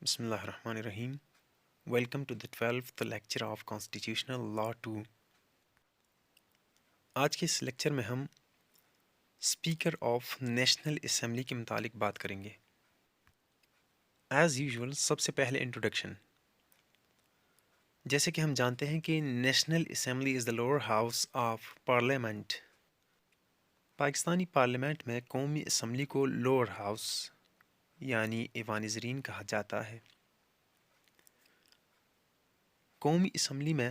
بسم اللہ الرحمن الرحیم. Welcome to the 12th lecture of constitutional law 2. آج کے اس لیکچر میں ہم اسپیکر آف نیشنل اسمبلی کے متعلق بات کریں گے. ایز یوزول سب سے پہلے انٹروڈکشن. جیسے کہ ہم جانتے ہیں کہ national assembly is the lower house of parliament. Pakistani parliament میں قومی اسمبلی کو لوور ہاؤس یعنی ایوان زرین کہا جاتا ہے. قومی اسمبلی میں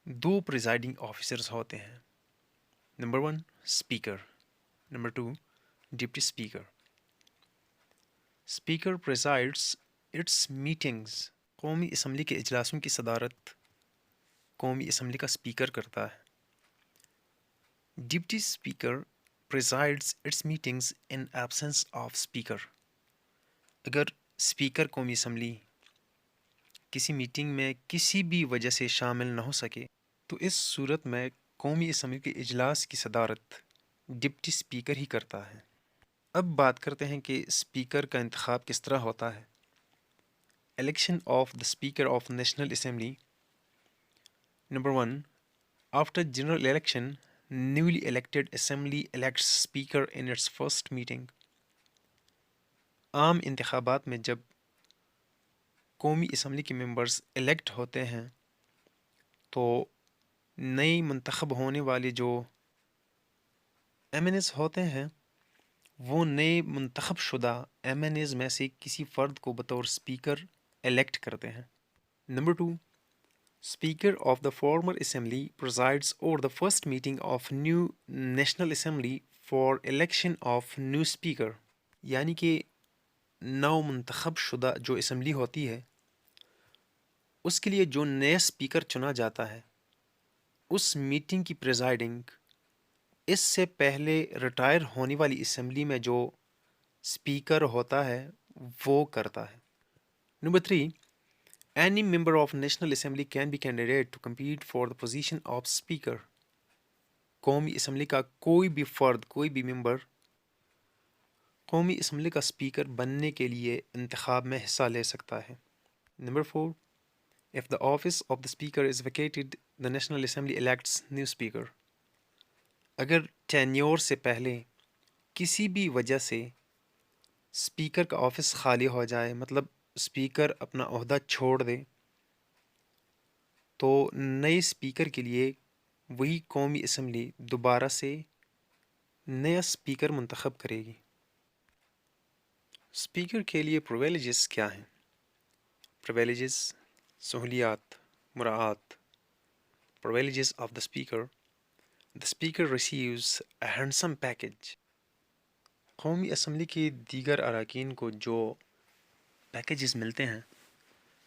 دو پریزائڈنگ آفیسرز ہوتے ہیں. Number 1 speaker, number 2 deputy speaker. Speaker presides its meetings. قومی اسمبلی کے اجلاسوں کی صدارت قومی اسمبلی کا اسپیکر کرتا ہے. Deputy speaker presides its meetings in absence of speaker. اگر اسپیکر قومی اسمبلی کسی میٹنگ میں کسی بھی وجہ سے شامل نہ ہو سکے تو اس صورت میں قومی اسمبلی کے اجلاس کی صدارت ڈپٹی اسپیکر ہی کرتا ہے. اب بات کرتے ہیں کہ اسپیکر کا انتخاب کس طرح ہوتا ہے. Election of the speaker of national assembly. Number 1 after general election newly elected assembly elects speaker in its first meeting. عام انتخابات میں جب قومی اسمبلی کے ممبرز الیکٹ ہوتے ہیں تو نئی منتخب ہونے والے جو ایم این ایز ہوتے ہیں وہ نئے منتخب شدہ ایم این ایز میں سے کسی فرد کو بطور اسپیکر الیکٹ کرتے ہیں. Number 2 speaker of the former assembly presides over the first meeting of new national assembly for election of new speaker. یعنی کہ نو منتخب شدہ جو اسمبلی ہوتی ہے اس کے لیے جو نیا اسپیکر چنا جاتا ہے اس میٹنگ کی پریزائڈنگ اس سے پہلے ریٹائر ہونے والی اسمبلی میں جو اسپیکر ہوتا ہے وہ کرتا ہے. Number 3 any member of national assembly can be candidate to compete for the position of speaker. قومی اسمبلی کا کوئی بھی فرد کوئی بھی ممبر قومی اسمبلی کا اسپیکر بننے کے لیے انتخاب میں حصہ لے سکتا ہے. Number 4 if the office of the speaker is vacated the national assembly elects new speaker. اگر ٹینیور سے پہلے کسی بھی وجہ سے اسپیکر کا آفس خالی ہو جائے مطلب اسپیکر اپنا عہدہ چھوڑ دے تو نئے اسپیکر کے لیے وہی قومی اسمبلی دوبارہ سے نیا اسپیکر منتخب کرے گی. اسپیکر کے لیے پرویلیجز کیا ہیں؟ پرویلیجز سہولیات مراعات. Privileges of the speaker. The speaker receives a handsome package. قومی اسمبلی کے دیگر اراکین کو جو پیکیجز ملتے ہیں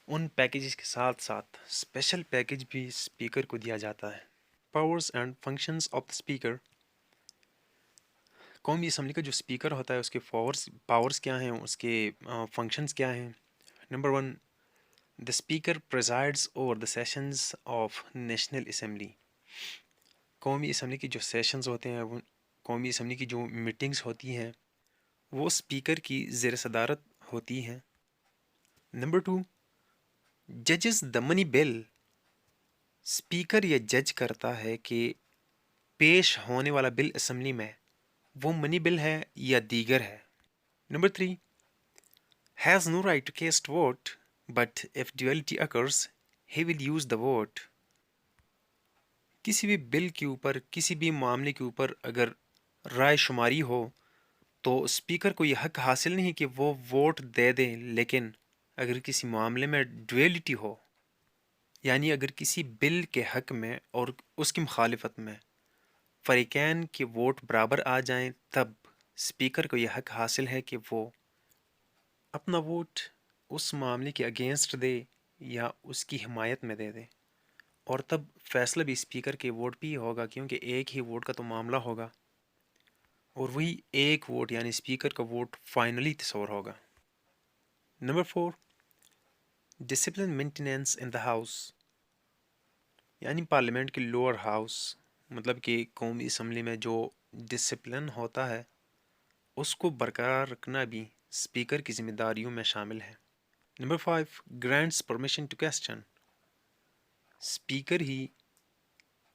ان پیکیجز کے ساتھ ساتھ اسپیشل پیکیج بھی اسپیکر کو دیا جاتا ہے. Powers and functions of the speaker. قومی اسمبلی کا جو اسپیکر ہوتا ہے اس کے پاورز کیا ہیں، اس کے فنکشنز کیا ہیں. Number 1 the speaker presides over the sessions of national assembly. قومی اسمبلی کی جو سیشنز ہوتے ہیں قومی اسمبلی کی جو میٹنگز ہوتی ہیں وہ اسپیکر کی زیر صدارت ہوتی ہیں. نمبر 2 ججز دا منی بل. اسپیکر یہ جج کرتا ہے کہ پیش ہونے والا بل اسمبلی میں وہ منی بل ہے یا دیگر ہے. Number 3 has no right to cast vote but if duality occurs he will use the vote. کسی بھی بل کے اوپر کسی بھی معاملے کے اوپر اگر رائے شماری ہو تو اسپیکر کو یہ حق حاصل نہیں کہ وہ ووٹ دے دیں، لیکن اگر کسی معاملے میں ڈویلٹی ہو یعنی اگر کسی بل کے حق میں اور اس کی مخالفت میں فریقین کے ووٹ برابر آ جائیں تب اسپیکر کو یہ حق حاصل ہے کہ وہ اپنا ووٹ اس معاملے کے اگینسٹ دے یا اس کی حمایت میں دے دے، اور تب فیصلہ بھی اسپیکر کے ووٹ پہ ہی ہوگا کیونکہ ایک ہی ووٹ کا تو معاملہ ہوگا اور وہی ایک ووٹ یعنی اسپیکر کا ووٹ فائنلی تصور ہوگا. Number 4 discipline maintenance in the house. یعنی پارلیمنٹ کی لوور ہاؤس مطلب کہ قومی اسمبلی میں جو ڈسپلن ہوتا ہے اس کو برقرار رکھنا بھی اسپیکر کی ذمہ داریوں میں شامل ہے. Number 5 grants permission to question. Speaker ہی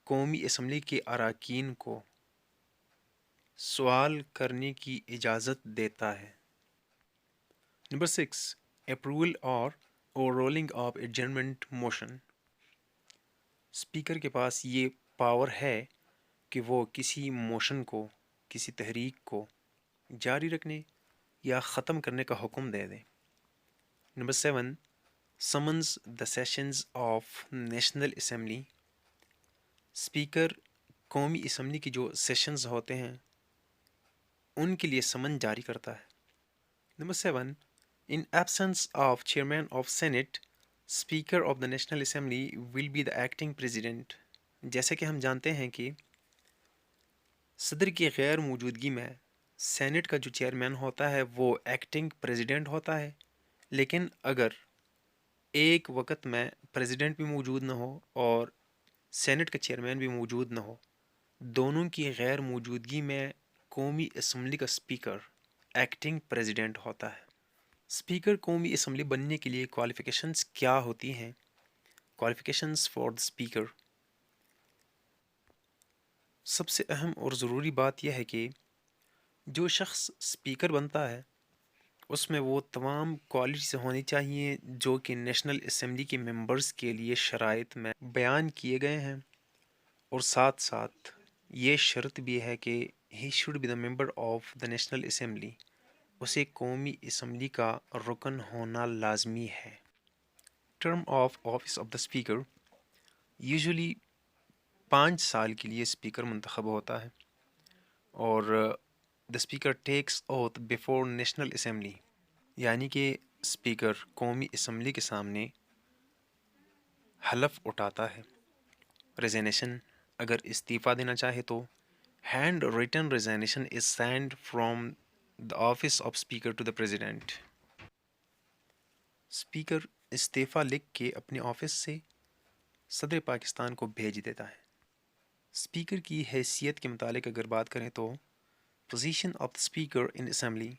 قومی اسمبلی کے اراکین کو سوال کرنے کی اجازت دیتا ہے. نمبر 6 اپروول اور رولنگ آف ایڈجرنمنٹ موشن. اسپیکر کے پاس یہ پاور ہے کہ وہ کسی موشن کو، کسی تحریک کو جاری رکھنے یا ختم کرنے کا حکم دے دے. Number 7 summons the sessions of national assembly. Speaker قومی اسمبلی کی جو سیشنز ہوتے ہیں ان کے لیے سمن جاری کرتا ہے. Number 7 in absence of chairman of senate speaker of the national assembly will be the acting president. جیسے کہ ہم جانتے ہیں کہ صدر کی غیر موجودگی میں سینٹ کا جو چیئرمین ہوتا ہے وہ ایکٹنگ پریزیڈنٹ ہوتا ہے، لیکن اگر ایک وقت میں پریزیڈنٹ بھی موجود نہ ہو اور سینٹ کا چیئرمین بھی موجود نہ ہو، دونوں کی غیر موجودگی میں قومی اسمبلی کا اسپیکر ایکٹنگ پریزیڈنٹ ہوتا ہے. اسپیکر قومی اسمبلی بننے کے لیے کوالیفیکیشنز کیا ہوتی ہیں؟ Qualifications for the speaker. سب سے اہم اور ضروری بات یہ ہے کہ جو شخص اسپیکر بنتا ہے اس میں وہ تمام کوالٹیز ہونی چاہیے جو کہ نیشنل اسمبلی کے ممبرز کے لیے شرائط میں بیان کیے گئے ہیں، اور ساتھ ساتھ یہ شرط بھی ہے کہ he should be the member of the national assembly. اسے قومی اسمبلی کا رکن ہونا لازمی ہے. Term of office of the speaker usually 5 سال کے لیے اسپیکر منتخب ہوتا ہے، اور the speaker takes oath before national assembly, یعنی کہ اسپیکر قومی اسمبلی کے سامنے حلف اٹھاتا ہے. ریزائنیشن، اگر استعفیٰ دینا چاہے تو hand written resignation is send from the office of speaker to the president. Speaker استعفیٰ لکھ کے اپنے آفس سے صدر پاکستان کو بھیج دیتا ہے. اسپیکر کی حیثیت کے متعلق اگر بات کریں تو position of the speaker in assembly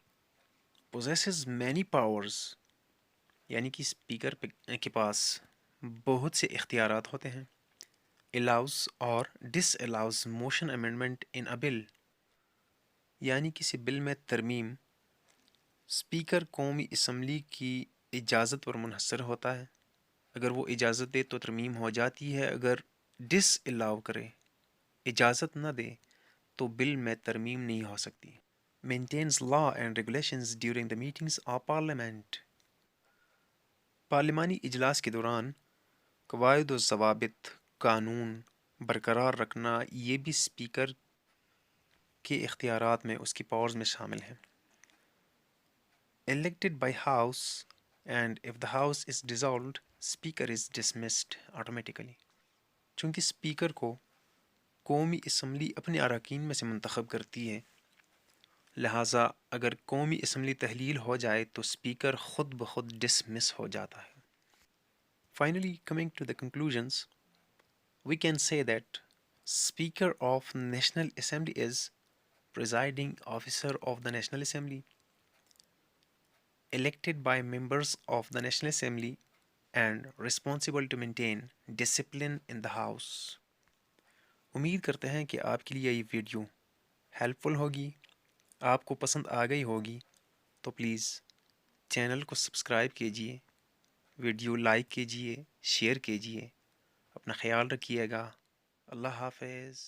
possesses many powers، یعنی کہ اسپیکر کے پاس بہت سے اختیارات ہوتے ہیں. allows اور disallows motion amendment in a bill، یعنی کسی بل میں ترمیم اسپیکر قومی اسمبلی کی اجازت پر منحصر ہوتا ہے. اگر وہ اجازت دے تو ترمیم ہو جاتی ہے، اگر ڈس الاؤ کرے، اجازت نہ دے، تو بل میں ترمیم نہیں ہو سکتی. Maintains law and regulations during the meetings of parliament. پارلیمانی اجلاس کے دوران قواعد و ضوابط، قانون برقرار رکھنا یہ بھی اسپیکر کے اختیارات میں، اس کی پاورز میں شامل ہیں. elected by house and if the house is dissolved speaker is dismissed automatically. چونکہ اسپیکر کو قومی اسمبلی اپنے اراکین میں سے منتخب کرتی ہے، لہٰذا اگر قومی اسمبلی تحلیل ہو جائے تو اسپیکر خود بخود ڈسمس ہو جاتا ہے. Finally, coming to the conclusions, we can say that Speaker of National Assembly is presiding officer of the National Assembly, elected by members of the National Assembly and responsible to maintain discipline in the House. امید کرتے ہیں کہ آپ کے لیے یہ video help فل ہوگی، آپ کو پسند آ گئی ہوگی، تو پلیز چینل کو سبسکرائب کیجئے، ویڈیو لائک کیجئے، شیئر کیجئے. اپنا خیال رکھیے گا. اللہ حافظ.